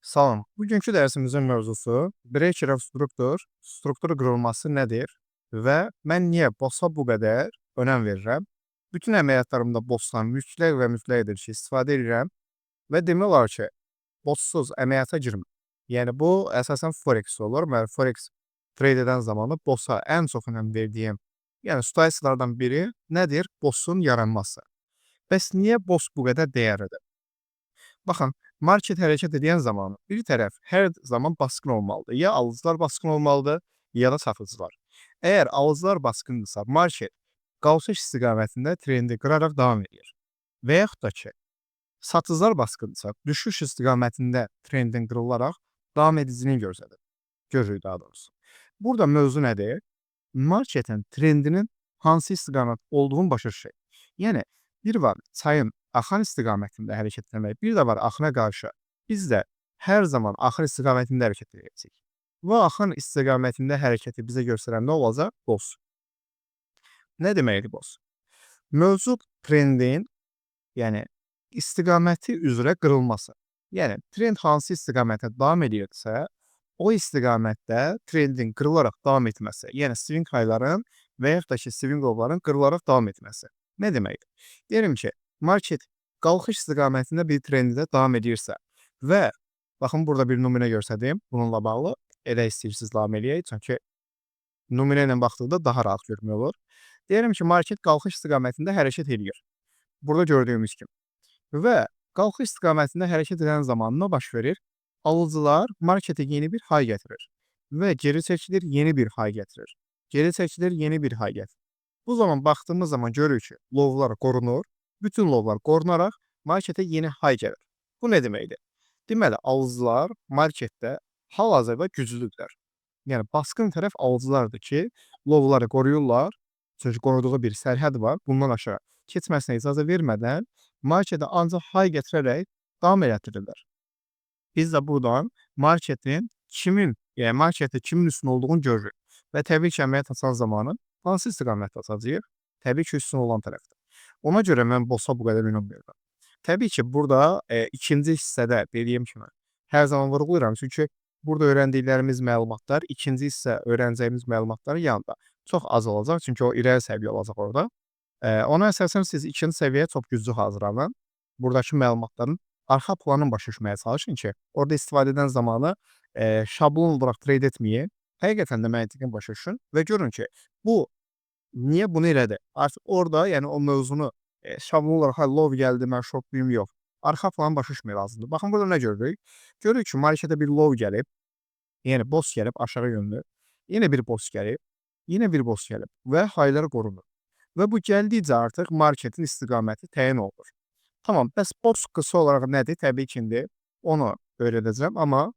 Salam. Bugünkü dərsimizin mövzusu Breaker of Structure, struktur qırılması nədir və mən niyə BOS-a bu qədər önəm verirəm? Bütün əməliyyatlarımda BOS-dan mütləq və mütləq edilişi istifadə edirəm və demək olar ki, BOS-suz əməliyyata girməm. Yəni bu əsasən Forex olur. Mən Forex trade edən zamanı BOS-a ən çox önəm verdiyim, yəni situasiyalardan biri nədir? BOS-un yaranması. Bəs niyə BOS bu qədər dəyərlidir? Baxın, market hərəkət edən zaman bir tərəf hər zaman basqın olmalıdır. Ya alıcılar basqın olmalıdır, ya da satıcılar. Əgər alıcılar basqındırsa, market qalxış istiqamətində trendi qıraraq davam edir. Və yaxud da ki, satıcılar basqındırsa, düşüş istiqamətində trendin qırılaraq davam edicini görürük daha doğrusu. Burada mövzu nədir? Marketin trendinin hansı istiqamət olduğunu başa düşək. Yəni, bir var çayın axan istiqamətində hərəkət etmək, bir də var axına qarşı. Biz də hər zaman axın istiqamətində hərəkət edəcəyik. Və axın istiqamətində hərəkəti bizə göstərən nə olacaq? BOS. Nə deməkdir BOS? Mövcud trendin, yəni istiqaməti üzrə qırılması. Yəni, trend hansı istiqamətə davam edirsə, o istiqamətdə trendin qırılaraq davam etməsi, yəni swing high'ların və yaxud da ki, swing low-ların qırılaraq davam etməsi. Nə deməkdir? Deyirəm ki, market qalxış istiqamətində bir trendə davam edirsə və baxın, burada bir nümunə göstərdim bununla bağlı. Elə istəyirsiniz davam eləyək, çünki nümunə ilə baxdıqda daha rahat görmək olur. Deyirəm ki, market qalxış istiqamətində hərəkət edir. Burada gördüyümüz kimi. Və qalxış istiqamətində hərəkət edən zaman nə baş verir? Alıcılar marketə yeni bir high gətirir və geri çəkilir, yeni bir high gətirir. Geri çəkilir, yeni bir high gətirir. Bu zaman baxdığımız zaman görürük ki, lowlar qorunur. Bütün lowlar qorunaraq marketə yeni high gəlir. Bu nə deməkdir? Deməli, alıcılar marketdə hal-hazırda güclüdürlər. Yəni, basqın tərəf alıcılardır ki, lowları qoruyurlar. Çünki qoruduğu bir sərhəd var. Bundan aşağı keçməsinə icazə vermədən marketə ancaq high gətirərək davam elətdirirlər. Biz də buradan marketdə kimin üstün olduğunu görürük. Və təbii ki, əməliyyat açan zamanı hansı istiqamətdə açacağıq? Təbii ki, üstün olan tərəfdə. Ona görə mən BOS-a bu qədər önəm verirəm. Təbii ki, burada ikinci hissədə dediyim kimi hər zaman vurğulayıram. Çünki burada öyrəndiklərimiz məlumatlar, ikinci hissə öyrənəcəyimiz məlumatların yanında çox az olacaq. Çünki o irəli səviyyə olacaq orada. Ona əsasən siz ikinci səviyyəyə çox güclü hazırlanın. Buradakı məlumatların arxa planını başa düşməyə çalışın ki, orada istifadə edən zamanı şablon olaraq trade etməyin. Həqiqətən də məntiqini başa düşün və görün ki, bu niyə bunu elədi? Artıq orada, yəni o mövzunu şablon olaraq low gəldi, mən şortluyum, yox. Arxa planı başa düşmək lazımdır. Baxın, burada nə görürük? Görürük ki, marketə bir low gəlib, yəni BOS gəlib aşağı yönlü, yenə bir BOS gəlib, yenə bir BOS gəlib və high'lar qorunur. Və bu gəldikcə artıq marketin istiqaməti təyin olunur. Tamam, bəs BOS qısa olaraq nədir? Təbii ki, indi onu öyrədəcəm, amma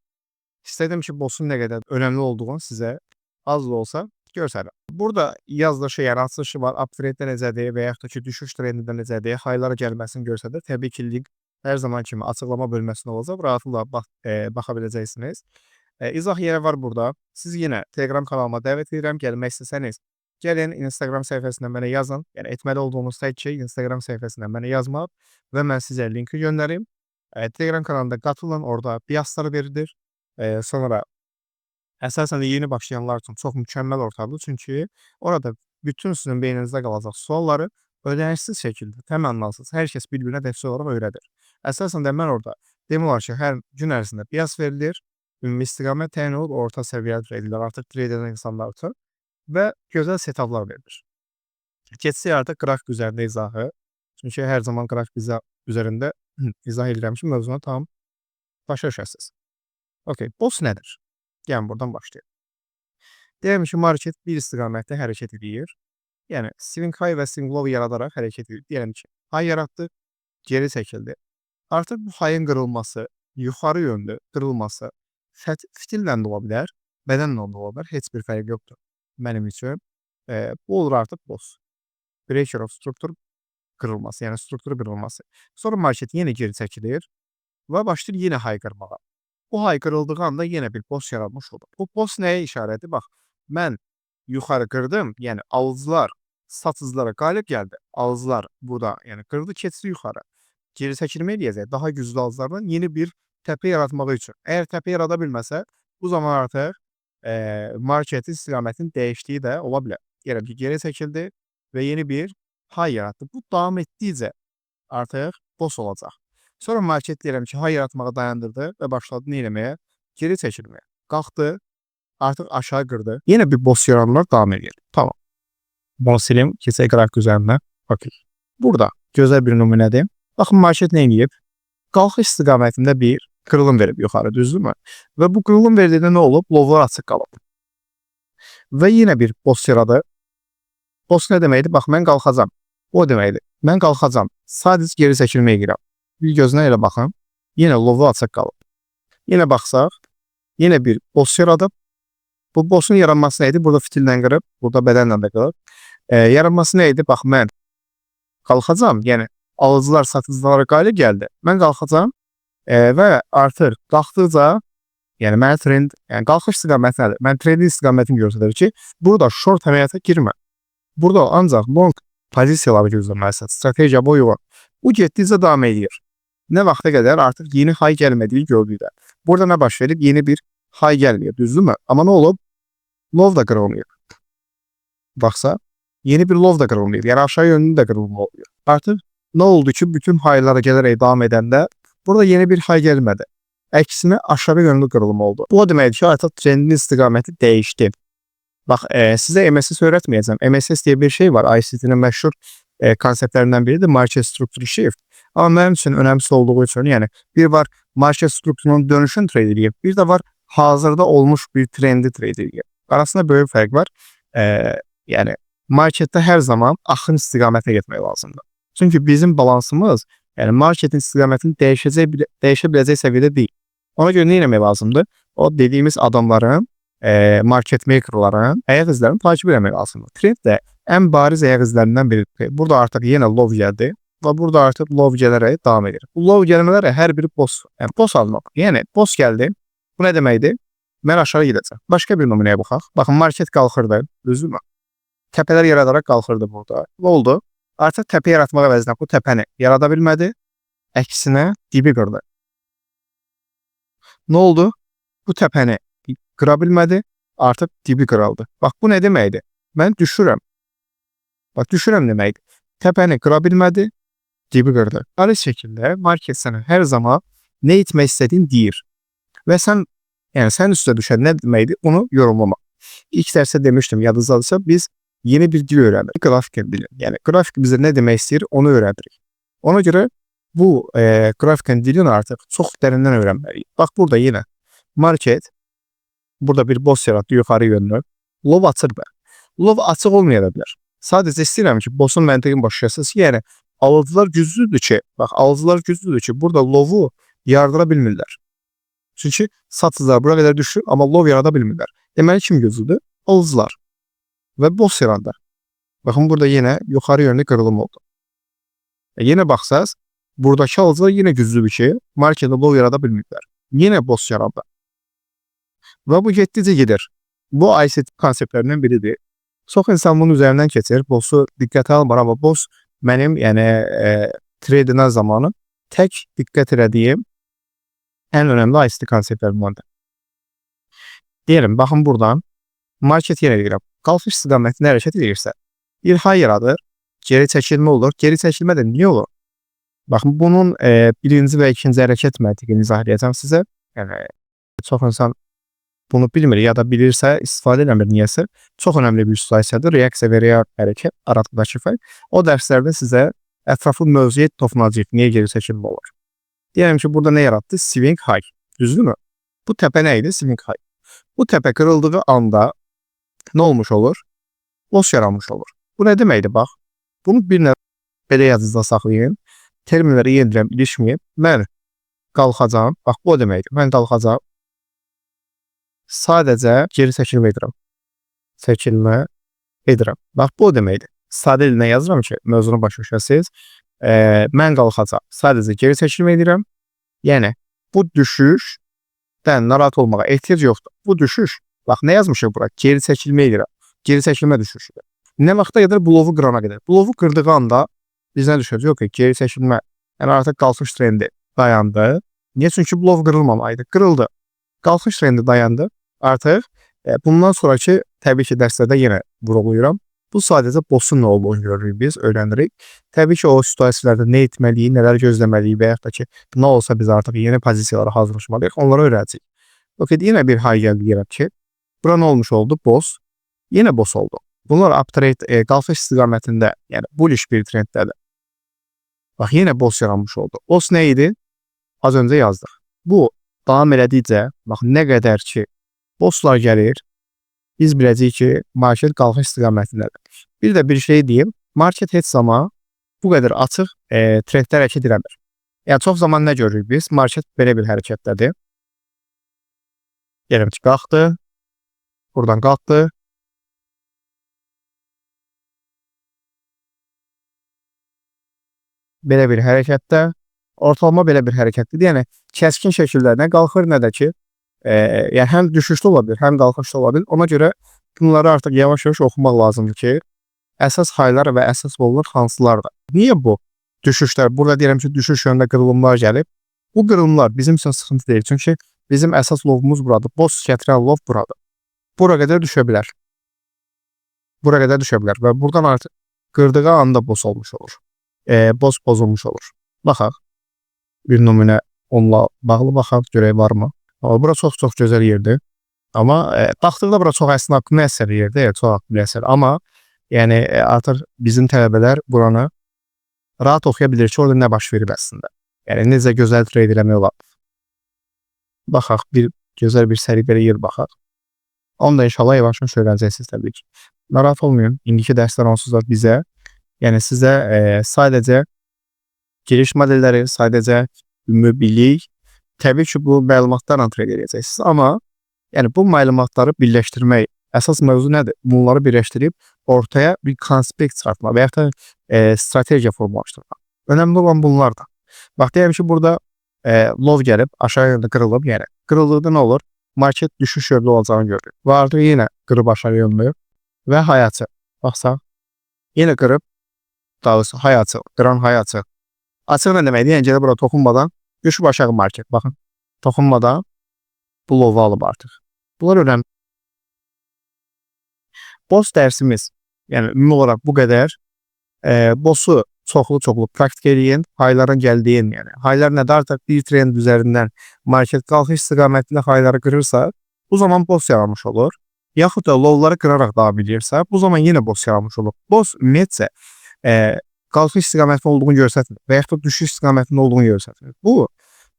istədim ki, BOS-un nə qədər önəmli olduğunu sizə az da olsa göstərim. Burada yazılışı, yəni açılışı var, uptrenddə necədir və yaxud da ki, düşüş trendində necədir, high'lara gəlməsini göstərir. Təbii ki, link hər zaman kimi açıqlama bölməsində olacaq, rahatlıqla baxa biləcəksiniz. İzah yeri var burada. Siz yenə Telegram kanalıma dəvət edirəm, gəlmək istəsəniz. Gəlin, Instagram səhifəsindən mənə yazın. Yəni, etməli olduğunuz tək şey Instagram səhifəsindən mənə yazmaq və mən sizə linki göndərim. Telegram kanalında qatılın, orada biaslar verilir. Sonra əsasən də yeni başlayanlar üçün çox mükəmməl ortamdır. Çünki orada bütün sizin beyninizdə qalacaq sualları ödənişsiz şəkildə, təmənnasız hər kəs bir-birinə dəstək olaraq öyrədir. Əsasən də mən orada demək olar ki, hər gün ərzində bias verilir, ümumi istiqamət təyin olub, orta səviyyəli traderlər, artıq trade edən insanlar üçün və gözəl setaplar verilir. Keçsək artıq qrafik üzərində izahı. Çünki hər zaman qrafik üzərində izah edirəm ki, mövzunu tam başa düşəsiniz. Okay, BOS nədir? Yəni, buradan başlayaq. Deyəm ki, market bir istiqamətdə hərəkət edir. Yəni, swing high və swing low yaradaraq hərəkət edir. Deyəm ki, high yaratdı, geri çəkildi. Artıq bu high'ın qırılması, yuxarı yönlü qırılması fitillə də ola bilər, bədənlə də ola bilər, heç bir fərq yoxdur mənim üçün. Bu olur artıq BOS. Breaker of Structure qırılması, yəni strukturu qırılması. Sonra market yenə geri çəkilir və başlayır yenə high qırmağa. Bu high qırıldığı anda yenə bir BOS yaranmış olur. Bu BOS nəyə işarədir? Bax, mən yuxarı qırdım, yəni alıcılar satıcılara qalib gəldi. Alıcılar burada, yəni qırdı, keçdi yuxarı. Geri çəkilmə eləyəcək. Daha güclü alıcılardan yeni bir təpə yaratmaq üçün. Əgər təpə yarada bilməsə, bu zaman artıq marketin istiqamətinin dəyişdiyi də ola bilər. Deyirəm ki, geri çəkildi və yeni bir high yaratdı. Bu davam etdikcə artıq boss olacaq. Sonra market deyirəm ki, high yaratmağı dayandırdı və başladı nə eləməyə? Geri çəkilməyə. Qalxdı, artıq aşağı qırdı. Yenə bir boss yaranmalar davam edir. Tamam. Bunu silim, keçək qrafik üzərinə. Okey. Burada gözəl bir nümunədir. Baxın, market nə edib? Qalxış istiqamətində bir qırılım verib yuxarı, düzdürmü? Və bu qırılım verdiğinde nə olub? Lovlar açıq qalıb. Və yenə bir boss yaradı. Boss nə deməkdir? Bax, mən qalxacam. O deməkdir. Mən qalxacam. Sadəcə geri çəkilməyə girəm. Bir gözünə elə baxın. Yenə lovu açıq qalıb. Yenə baxsaq, yenə bir boss yaradıb. Bu boss'un yaranması neydi? Burada fitillə qırıb, burada bədənlə də qırıb. Yaranması neydi? Bax, mən qalxacam. Yəni, alıcılar, satıcılara qalib gəldi. Mən qalxacam və artıq qalxdıqca, yəni mənə trend, yəni qalxış istiqaməti nədir? Mən trendin istiqamətini göstərir ki, burada short əməliyyata girmə. Burada ancaq long pozisiyaları gözləməlisən, strategiya boyu var. Bu getdikcə davam edir. Nə vaxta qədər artıq yeni high gəlmədiyi gördükdə. Burada nə baş verib? Yeni bir high gəlməyib, düzdürmü? Amma nə olub? Low da qırılmayıb. Baxsa, yeni bir low da qırılmayıb. Yəni aşağı yönlü də qırılma oluyor. Artıq nə oldu ki, bütün high'lara gələrək davam edəndə burada yeni bir high gəlmədi. Əksinə aşağı yönlü qırılma oldu. Bu o deməkdir ki, artıq trendin istiqaməti dəyişdi. Bax, sizə MSS öyrətməyəcəm. MSS deyə bir şey var. ICT-nin məşhur konseptlərindən biridir. Market Structure Shift. Amma mənim üçün önəmlisi olduğu üçün, yəni bir var market strukturunun dönüşünü trade edib, bir də var hazırda olmuş bir trendi trade edib. Arasında böyük fərq var. Yəni marketdə hər zaman axın istiqamətə getmək lazımdır. Çünki bizim balansımız, yəni marketin istiqamətini dəyişə biləcək səviyyədə deyil. Ona görə nə etmək lazımdır? O dediyimiz adamların, market makerların ayaq izlərini takip etmək lazımdır. Trend də ən bariz ayaq izlərindən biridir. Burada artıq yenə low gəldi və burada artıq low gələrək davam edir. Bu low gəlmələr hər biri boss. Yəni boss almaq. Yəni boss gəldi. Bu nə deməkdir? Mən aşağı gedəcəm. Başqa bir nümunəyə baxaq. Baxın, market qalxırdı, düzdürmü? Təpələr yaradaraq qalxırdı burada. Nə oldu? Artıq təpə yaratmaq əvəzinə bu təpəni yarada bilmədi. Əksinə dibi qırdı. Nə oldu? Bu təpəni qıra bilmədi. Artıq dibi qırıldı. Bax, bu nə deməkdir? Mən düşürəm. Bax, düşürəm deməkdir. Təpəni qıra bilmədi. Dibi qırdı. Aynı şəkildə market sənə hər zaman nə etmək istədiyin deyir. Və sən, yəni sən üstə düşən nə deməkdir? Onu yorumlamaq. İlk dərsdə demişdim, yadınızdadırsa, biz yeni bir dil öyrəndik. Qrafik dili. Yəni qrafik bizə nə demək istəyir, onu öyrənirik. Ona görə bu qrafikin dilini artıq çox dərindən öyrənməliyik. Bax, burada yenə market burada bir boss yaratdı yuxarı yönlü. Low açıq bə. Low açıq olmaya da bilər. Sadəcə istəyirəm ki, boss'un məntiqini başlayasınız ki, yəni alıcılar güclüdür ki, bax, alıcılar güclüdür ki, burada low-u yardıra bilmirlər. Çünki satıcılar bura qədər düşür, amma low yarada bilmirlər. Deməli, kim güclüdür? Alıcılar və boss yaradır. Baxın, burada yenə yuxarı yönlü qırılım oldu. Yenə baxsaz, buradakı alıcılar yenə güclüdür ki, marketdə low yarada bilmirlər. Yenə boss yaradı. Və bu getdikcə gedir. Bu ICT konseptlərindən biridir. Çox insan bunun üzərindən keçir. Boss'u diqqətə almır, amma boss mənim, yəni trading zamanı tək diqqət elədiyim ən önəmli ICT konseptlərimdir. Deyirəm, baxın buradan market yenə deyirəm. Qalxış istiqamətində hərəkət edirsə, bir high yaradır, geri çəkilmə olur. Geri çəkilmə də niyə olur? Baxın, bunun birinci və ikinci hərəkət məntiqini izah edəcəm sizə. Yəni çox insan bunu bilmir ya da bilirsə, istifadə eləmir niyəsə. Çox önəmli bir situasiyadır. Reaksiya və real hərəkət arasındakı fərq. O dərslərdə sizə ətraflı mövzuya toxunacaq. Niyə geri çəkilmə olur? Deyirəm ki, burada nə yaratdı? Swing high. Düzdürmü? Bu təpə nə idi? Swing high. Bu təpə qırıldığı anda nə olmuş olur? Boss yaranmış olur. Bu nə deməkdir? Bax, bunu bir nəfər belə yazıda saxlayın. Terminləri yeniləm, ilişməyib. Mən qalxacam. Bax, bu o deməkdir. Mən qalxacam. Sadəcə geri çəkilmə edirəm. Çəkilmə edirəm. Bax, bu o deməkdir. Sadə dilinə yazıram ki, mövzunu başa düşəsiniz. Mən qalxacam. Sadəcə geri çəkilmə edirəm. Yəni, bu düşüşdən narahat olmağa ehtiyac yoxdur. Bu düşüş, bax, nə yazmışıq bura? Geri çəkilmə edirəm. Geri çəkilmə düşüşüdür. Nə vaxta qədər? Blovu qırana qədər. Blovu qırdığı anda biz nə düşürüz? Yox ki, geri çəkilmə. Yəni, artıq qalxış trendi dayandı. Niye? Çünki blov qırılmamalıydı. Qırıldı. Qalxış trendi dayandı. Artıq bundan sonraki təbii ki, dərslərdə yenə vurğulayıram. Bu sadəcə boss'un nə olduğunu görürük biz, öyrənirik. Təbii ki, o situasiyalarda nə etməliyik, nələr gözləməliyik və yaxud da ki, nə olsa biz artıq yeni pozisiyalara hazırlaşmalıyıq, onları öyrənəcəyik. Okay, yenə bir hay gəldi deyirəm ki, bura nə olmuş oldu? Boss. Yenə boss oldu. Bunlar uptrade qalxış istiqamətində, yəni bullish bir trenddədir. Bax, yenə boss yaranmış oldu. Boss nə idi? Az öncə yazdıq. Bu davam elədikcə, bax, nə qədər ki, bosslar gəlir, biz biləcəyik ki, market qalxış istiqamətindədir. Bir də bir şey deyim, market heç zaman bu qədər açıq trendlər hərəkət edəmir. Yəni, çox zaman nə görürük biz? Market belə bir hərəkətdədir. Gəlin ki, qalxdı, buradan qalxdı. Belə bir hərəkətdə, ortalama belə bir hərəkətdir. Yəni, kəskin şəkildə nə qalxır, nə də ki, yəni həm düşüşdə ola bilər, həm qalxışda ola bilər. Ona görə bunları artıq yavaş-yavaş oxumaq lazımdır ki, əsas haylar və əsas lowlar hansılardır? Niyə bu düşüşlər? Burada deyirəm ki, düşüş yönündə qırılımlar gəlib. Bu qırılımlar bizim üçün sıxıntı deyil. Çünki bizim əsas lowumuz buradır. Boss gətirən low buradır. Bura qədər düşə bilər. Bura qədər düşə bilər və buradan artıq qırdığı anda boss olmuş olur. Boss pozulmuş olur. Baxaq. Bir nümunə onunla bağlı baxaq, görək varmı? Bura çox-çox gözəl yerdir. Amma baxdıqda bura çox əslində haqqında əsər yerdir, çox haqqında əsər. Amma yəni artıq bizim tələbələr buranı rahat oxuya bilir ki, orada nə baş verib əslində. Yəni necə gözəl trade eləmək olar. Baxaq, gözəl bir səliqəli yer baxaq. Onu da inşallah yavaş-yavaş öyrənəcəksiniz təbii ki. Narahat olmayın. İndiki dərslər onsuz da bizə, yəni sizə sadəcə giriş modelləri, sadəcə ümumilik, təbii ki, bu məlumatlarla trade edəcəksiniz. Amma yəni bu məlumatları birləşdirmək əsas mövzu nədir? Bunları birləşdirib ortaya bir konspekt çıxartmaq və yaxud da strategiya formalaşdırmaq. Önəmli olan bunlardır. Bax, deyəm ki, burada low gəlib, aşağı yöndə qırılıb, yəni qırıldıqda nə olur? Market düşüş yönlü olacağını görürük. Və artıq yenə qırıb aşağı yönlü və hay açıq. Baxsaq, yenə qırıb, daha doğrusu hay açıq, qıran hay açıq. Açıq nə deməkdir? Yəni gəlib bura toxunmadan düşüb aşağı market. Baxın, toxunmadan bu low alıb artıq. Bunlar önəmli. Boss dərsimiz, yəni ümumi olaraq bu qədər. Boss'u çoxlu praktik eləyin. Hayların gəldiyin, yəni haylar nədir? Artıq bir trend üzərindən market qalxış istiqamətində hayları qırırsa, bu zaman boss yaranmış olur. Yaxud da lowları qıraraq davam edirsə, bu zaman yenə boss yaranmış olur. Boss ümumiyyətcə qalxış istiqamətində olduğunu göstərmir və yaxud da düşüş istiqamətində olduğunu göstərmir. Bu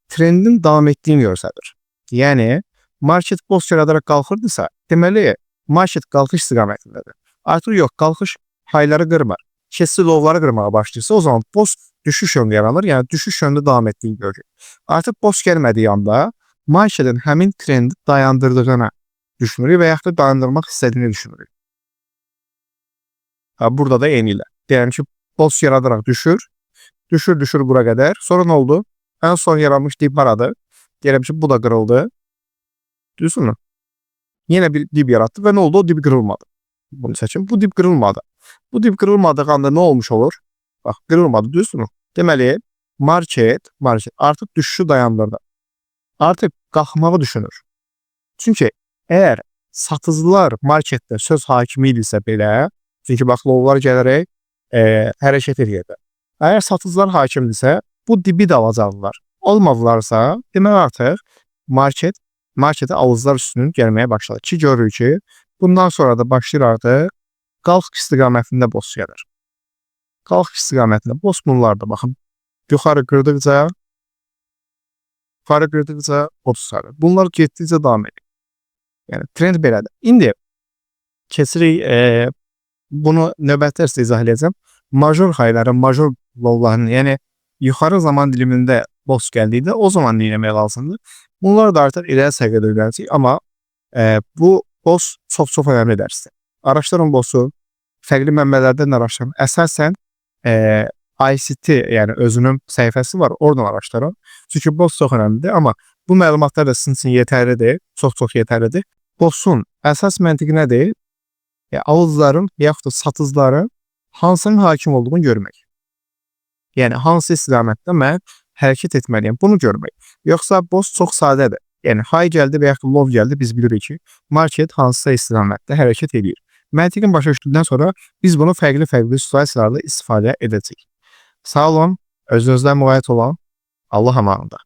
trendin davam etdiyini göstərir. Yəni market boss yaradaraq qalxırdısa, deməli market qalxış istiqamətindədir. Artıq yox, qalxış hayları qırmır. Keçsi lowları qırmağa başlayırsa, o zaman boss düşüş yönlü yaranır. Yəni düşüş yönlü davam etdiyini görürük. Artıq boss gəlmədiyi anda marketin həmin trendi dayandırdığını düşünürük və yaxud da dayandırmaq istədiyini düşünürük. Burada da eyni ilə. Deyəm ki, boss yaradaraq düşür. Düşür bura qədər. Sonra nə oldu? Ən son yaranmış dip aradı. Deyəm ki, bu da qırıldı. Düzdürmü? Yenə bir dip yarattı və nə oldu? O dip qırılmadı. Bunu seçin. Bu dip qırılmadı. Bu dip qırılmadığı anda nə olmuş olur? Bax, qırılmadı, düzdürmü? Deməli, market artıq düşüşü dayandırdı. Artıq qalxmağı düşünür. Çünki əgər satıcılar marketdə söz hakimi idisə belə, çünki bax, lowlar gələrək hərəkət edirdi. Əgər satıcılar hakimdirsə, bu dibi də alacaqlar. Olmadılarsa, demək artıq marketə alıcılar üstünün gəlməyə başladı. Ki, görürük ki, bundan sonra da başlayır artıq qalxış istiqamətində boss gəlir. Qalxış istiqamətində boss bunlardır. Baxın, yuxarı qırdıqca boss sarır. Bunlar getdikcə davam edir. Yəni, trend belədir. İndi keçirik, bunu növbəti dərsdə izah edəcəm. Major hayların, major lowların, yəni yuxarı zaman dilimində boss gəldikdə o zaman nə etmək lazımdır? Bunlar da artıq irəli səviyyədə öyrənəcək, amma bu boss çox önəmli dərsdir. Araşdırın bossu, fərqli mənbələrdən araşdırın. Əsasən ICT, yəni özünün səhifəsi var, oradan araşdırın. Çünki boss çox önəmlidir, amma bu məlumatlar da sizin üçün yetərlidir, çox yetərlidir. Bossun əsas məntiqi nədir? Alıcıların yaxud da satıcıların hansının hakim olduğunu görmək. Yəni hansı istiqamətdə mən hərəkət etməliyəm? Bunu görmək. Yoxsa boss çox sadədir. Yəni high gəldi və yaxud low gəldi, biz bilirik ki, market hansısa istiqamətdə hərəkət edir. Məntiqin başa düşdükdən sonra biz bunu fərqli-fərqli situasiyalarda istifadə edəcəyik. Sağ olun, özünüzdən müğayət olun. Allah amanında.